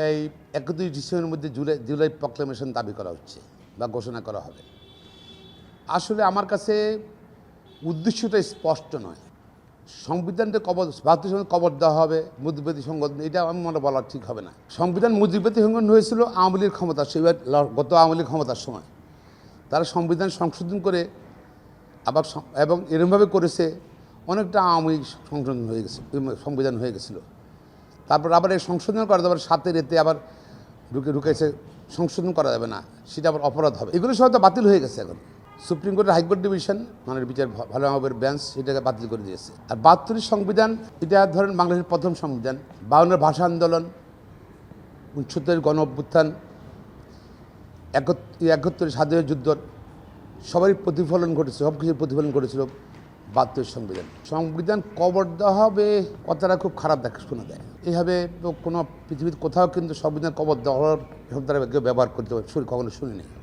এই 31 ডিসেম্বরের মধ্যে জুলাই প্রক্লেমেশন দাবি করা হচ্ছে বা ঘোষণা করা হবে। আসলে আমার কাছে উদ্দেশ্যটা স্পষ্ট নয়। সংবিধানটা ভারতীয় সংবিধান কবর দেওয়া হবে, মুজিববাদী সংগঠন, এটা আমি মনে বলা ঠিক হবে না। সংবিধান মুজিববাদী সংগঠন হয়েছিল আওয়ামী লীগের ক্ষমতার গত আওয়ামী লীগ ক্ষমতার সময়। তারা সংবিধান সংশোধন করে আবার এবং এরমভাবে করেছে অনেকটা আওয়ামী লীগ সংশোধন হয়ে গেছে, সংবিধান হয়ে গেছিলো। তারপর আবার এই সংশোধন করা যাবে, সাথে রেতে আবার ঢুকেছে, সংশোধন করা যাবে না, সেটা আবার অপরাধ হবে। এগুলো সব তো বাতিল হয়ে গেছে এখন। সুপ্রিম কোর্টের হাইকোর্ট ডিভিশন মানে বিচার ভালো মাপের বেঞ্চ সেটাকে বাতিল করে দিয়েছে। আর 72 সংবিধান এটা ধরেন বাংলাদেশের প্রথম সংবিধান। 52 ভাষা আন্দোলন, 69 গণ অভ্যুত্থান, 71 স্বাধীনতা যুদ্ধ সবারই প্রতিফলন ঘটেছে, সব কিছুর প্রতিফলন ঘটেছিল 72 সংবিধান। সংবিধান কবর দেওয়া হবে কথাটা খুব খারাপ শোনা দেয়। এইভাবে কোনো পৃথিবীর কোথাও কিন্তু সংবিধান কবর দেওয়া হওয়ার শব্দটা কেউ ব্যবহার করতে কখনো শুনিনি।